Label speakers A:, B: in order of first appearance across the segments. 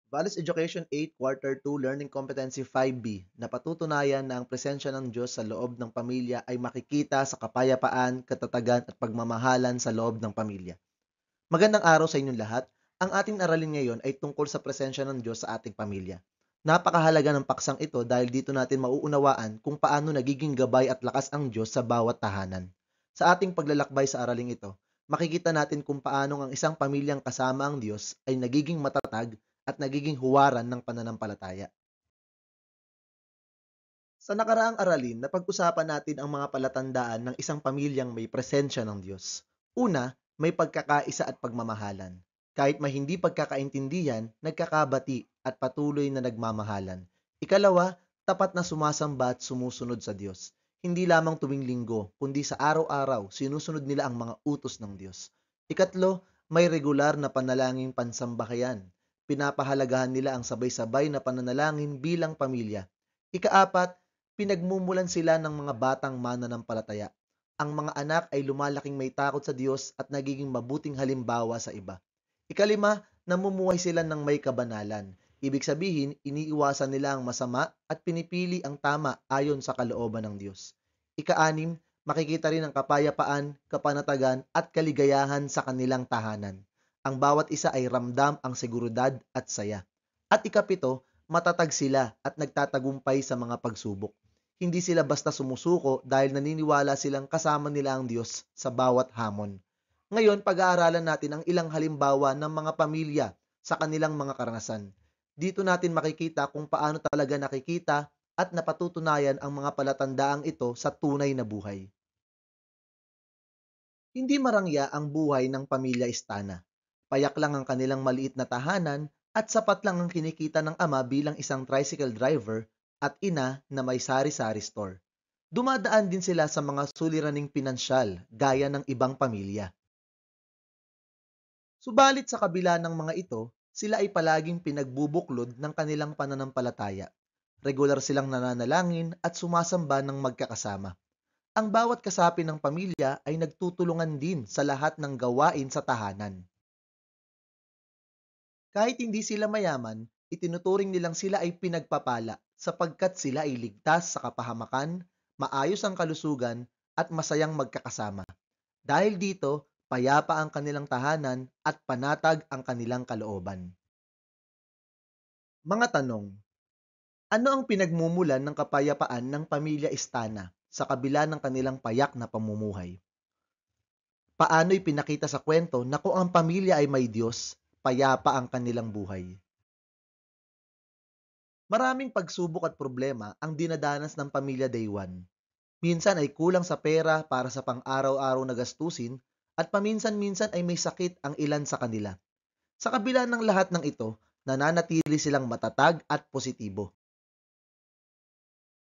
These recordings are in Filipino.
A: Values Education 8 Quarter 2 Learning Competency 5B na patutunayan na ang presensya ng Diyos sa loob ng pamilya ay makikita sa kapayapaan, katatagan at pagmamahalan sa loob ng pamilya. Magandang araw sa inyong lahat. Ang ating aralin ngayon ay tungkol sa presensya ng Diyos sa ating pamilya. Napakahalaga ng paksang ito dahil dito natin mauunawaan kung paano nagiging gabay at lakas ang Diyos sa bawat tahanan. Sa ating paglalakbay sa araling ito, makikita natin kung paano ang isang pamilyang kasama ang Diyos ay nagiging matatag at nagiging huwaran ng pananampalataya. Sa nakaraang aralin, napag-usapan natin ang mga palatandaan ng isang pamilyang may presensya ng Diyos. Una, may pagkakaisa at pagmamahalan. Kahit may hindi pagkakaintindihan, nagkakabati at patuloy na nagmamahalan. Ikalawa, tapat na sumasamba at sumusunod sa Diyos. Hindi lamang tuwing linggo, kundi sa araw-araw, sinusunod nila ang mga utos ng Diyos. Ikatlo, may regular na panalangin pansambahayan. Pinapahalagahan nila ang sabay-sabay na pananalangin bilang pamilya. Ikaapat, pinagmumulan sila ng mga batang mananampalataya. Ang mga anak ay lumalaking may takot sa Diyos at nagiging mabuting halimbawa sa iba. Ikalima, namumuhay sila ng may kabanalan. Ibig sabihin, iniiwasan nila ang masama at pinipili ang tama ayon sa kalooban ng Diyos. Ikaanim, makikita rin ang kapayapaan, kapanatagan at kaligayahan sa kanilang tahanan. Ang bawat isa ay ramdam ang seguridad at saya. At ikapito, matatag sila at nagtatagumpay sa mga pagsubok. Hindi sila basta sumusuko dahil naniniwala silang kasama nila ang Diyos sa bawat hamon. Ngayon, pag-aaralan natin ang ilang halimbawa ng mga pamilya sa kanilang mga karanasan. Dito natin makikita kung paano talaga nakikita at napatutunayan ang mga palatandaang ito sa tunay na buhay. Hindi marangya ang buhay ng pamilya Istana. Payak lang ang kanilang maliit na tahanan at sapat lang ang kinikita ng ama bilang isang tricycle driver at ina na may sari-sari store. Dumadaan din sila sa mga suliraning pinansyal gaya ng ibang pamilya. Subalit sa kabila ng mga ito, sila ay palaging pinagbubuklod ng kanilang pananampalataya. Regular silang nananalangin at sumasamba ng magkakasama. Ang bawat kasapi ng pamilya ay nagtutulungan din sa lahat ng gawain sa tahanan. Kahit hindi sila mayaman, itinuturing nilang sila ay pinagpapala sapagkat sila ay ligtas sa kapahamakan, maayos ang kalusugan, at masayang magkakasama. Dahil dito, payapa ang kanilang tahanan at panatag ang kanilang kalooban. Mga tanong: ano ang pinagmumulan ng kapayapaan ng pamilya Istana sa kabila ng kanilang payak na pamumuhay? Paano ipinakita sa kwento na kung ang pamilya ay may Diyos, payapa ang kanilang buhay? Maraming pagsubok at problema ang dinadanas ng pamilya Day One. Minsan ay kulang sa pera para sa pang-araw-araw na gastusin at paminsan-minsan ay may sakit ang ilan sa kanila. Sa kabila ng lahat ng ito, nananatili silang matatag at positibo.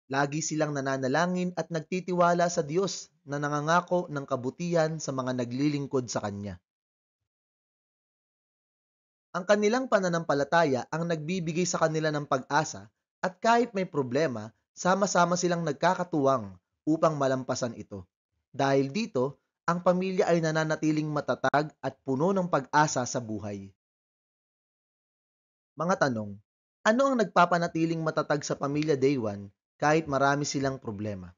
A: Lagi silang nananalangin at nagtitiwala sa Diyos na nangangako ng kabutihan sa mga naglilingkod sa Kanya. Ang kanilang pananampalataya ang nagbibigay sa kanila ng pag-asa at kahit may problema, sama-sama silang nagkakatuwang upang malampasan ito. Dahil dito, ang pamilya ay nananatiling matatag at puno ng pag-asa sa buhay. Mga tanong: ano ang nagpapanatiling matatag sa pamilya Day One kahit marami silang problema?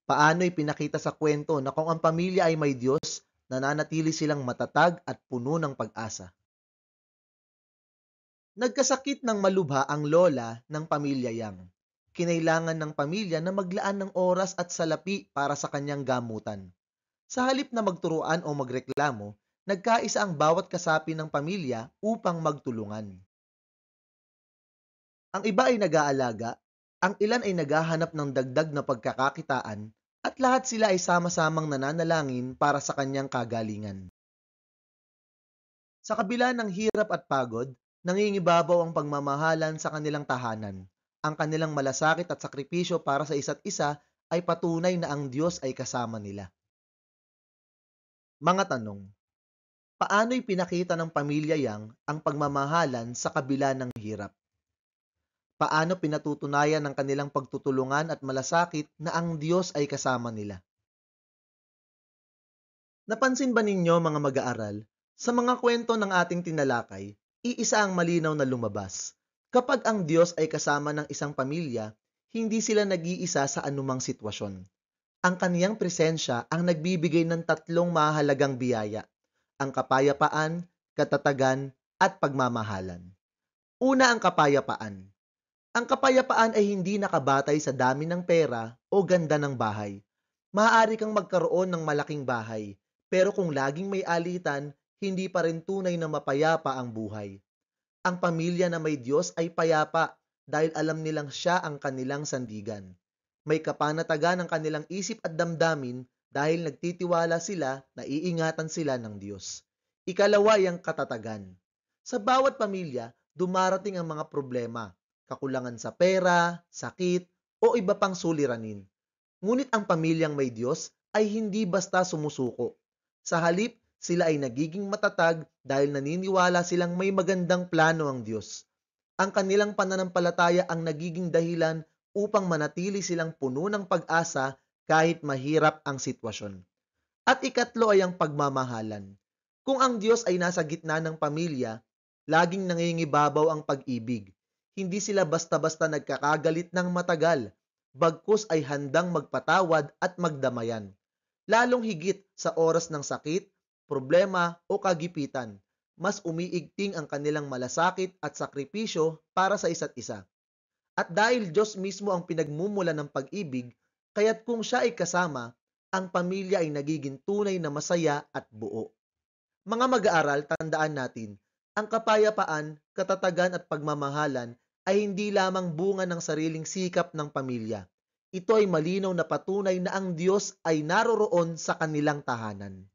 A: Paano ipinakita sa kwento na kung ang pamilya ay may Diyos, nananatili silang matatag at puno ng pag-asa? Nagkasakit ng malubha ang lola ng pamilya Yang. Kinailangan ng pamilya na maglaan ng oras at salapi para sa kanyang gamutan. Sa halip na magturuan o magreklamo, nagkaisa ang bawat kasapi ng pamilya upang magtulungan. Ang iba ay nag-aalaga, ang ilan ay naghahanap ng dagdag na pagkakakitaan, at lahat sila ay sama-samang nananalangin para sa kanyang kagalingan. Sa kabila ng hirap at pagod, nangingibabaw ang pagmamahalan sa kanilang tahanan. Ang kanilang malasakit at sakripisyo para sa isa't isa ay patunay na ang Diyos ay kasama nila. Mga tanong: paano'y pinakita ng pamilya Yang ang pagmamahalan sa kabila ng hirap? Paano pinatutunayan ng kanilang pagtutulungan at malasakit na ang Diyos ay kasama nila? Napansin ba ninyo, mga mag-aaral, sa mga kwento ng ating tinalakay, iisa ang malinaw na lumabas. Kapag ang Diyos ay kasama ng isang pamilya, hindi sila nag-iisa sa anumang sitwasyon. Ang kaniyang presensya ang nagbibigay ng tatlong mahalagang biyaya: ang kapayapaan, katatagan, at pagmamahalan. Una, ang kapayapaan. Ang kapayapaan ay hindi nakabatay sa dami ng pera o ganda ng bahay. Maaari kang magkaroon ng malaking bahay, pero kung laging may alitan, hindi pa rin tunay na mapayapa ang buhay. Ang pamilya na may Diyos ay payapa dahil alam nilang siya ang kanilang sandigan. May kapanatagan ang kanilang isip at damdamin dahil nagtitiwala sila na iingatan sila ng Diyos. Ikalawa, ang katatagan. Sa bawat pamilya, dumarating ang mga problema, kakulangan sa pera, sakit, o iba pang suliranin. Ngunit ang pamilyang may Diyos ay hindi basta sumusuko. Sa halip, sila ay nagiging matatag dahil naniniwala silang may magandang plano ang Diyos. Ang kanilang pananampalataya ang nagiging dahilan upang manatili silang puno ng pag-asa kahit mahirap ang sitwasyon. At ikatlo ay ang pagmamahalan. Kung ang Diyos ay nasa gitna ng pamilya, laging nangingibabaw ang pag-ibig. Hindi sila basta-basta nagkakagalit ng matagal, bagkus ay handang magpatawad at magdamayan. Lalong higit sa oras ng sakit, problema o kagipitan, mas umiigting ang kanilang malasakit at sakripisyo para sa isa't isa. At dahil Diyos mismo ang pinagmumula ng pag-ibig, kaya't kung siya ay kasama, ang pamilya ay nagiging tunay na masaya at buo. Mga mag-aaral, tandaan natin, ang kapayapaan, katatagan at pagmamahalan ay hindi lamang bunga ng sariling sikap ng pamilya. Ito ay malinaw na patunay na ang Diyos ay naroroon sa kanilang tahanan.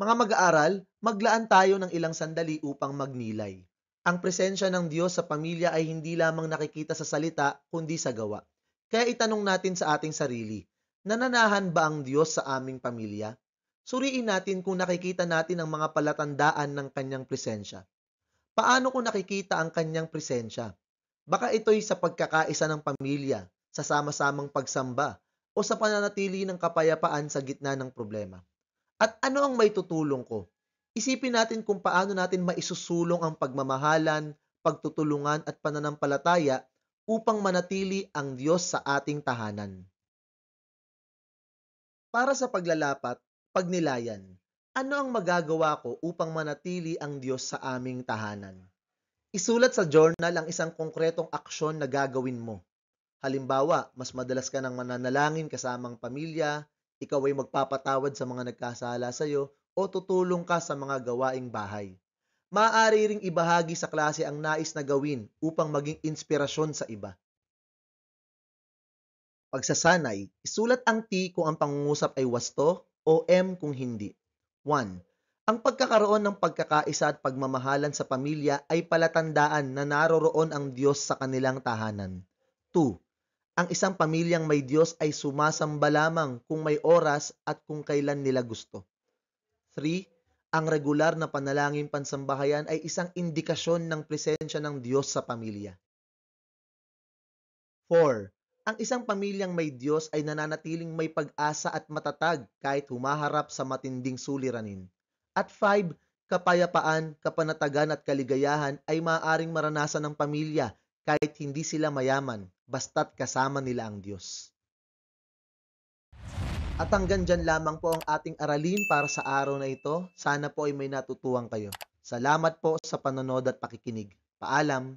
A: Mga mag-aaral, maglaan tayo ng ilang sandali upang magnilay. Ang presensya ng Diyos sa pamilya ay hindi lamang nakikita sa salita, kundi sa gawa. Kaya itanong natin sa ating sarili, nananahan ba ang Diyos sa aming pamilya? Suriin natin kung nakikita natin ang mga palatandaan ng kanyang presensya. Paano kung nakikita ang kanyang presensya? Baka ito'y sa pagkakaisa ng pamilya, sa sama-samang pagsamba, o sa pananatili ng kapayapaan sa gitna ng problema. At ano ang maitutulong ko? Isipin natin kung paano natin maisusulong ang pagmamahalan, pagtutulungan at pananampalataya upang manatili ang Diyos sa ating tahanan. Para sa paglalapat, pagnilayan, ano ang magagawa ko upang manatili ang Diyos sa aming tahanan? Isulat sa journal ang isang konkretong aksyon na gagawin mo. Halimbawa, mas madalas ka nang mananalangin kasamang pamilya, ikaw ay magpapatawad sa mga nagkasala sa iyo, o tutulong ka sa mga gawaing bahay. Maaari ring ibahagi sa klase ang nais na gawin upang maging inspirasyon sa iba. Pagsasanay, isulat ang T kung ang pangungusap ay wasto o M kung hindi. 1. Ang pagkakaroon ng pagkakaisa at pagmamahalan sa pamilya ay palatandaan na naroroon ang Diyos sa kanilang tahanan. 2. Ang isang pamilyang may Diyos ay sumasamba lamang kung may oras at kung kailan nila gusto. 3. Ang regular na panalangin pansambahayan ay isang indikasyon ng presensya ng Diyos sa pamilya. 4. Ang isang pamilyang may Diyos ay nananatiling may pag-asa at matatag kahit humaharap sa matinding suliranin. At 5. Kapayapaan, kapanatagan at kaligayahan ay maaaring maranasan ng pamilya kahit hindi sila mayaman, basta't kasama nila ang Diyos. At hanggang dyan lamang po ang ating aralin para sa araw na ito. Sana po ay may natutuwang kayo. Salamat po sa panonood at pakikinig. Paalam!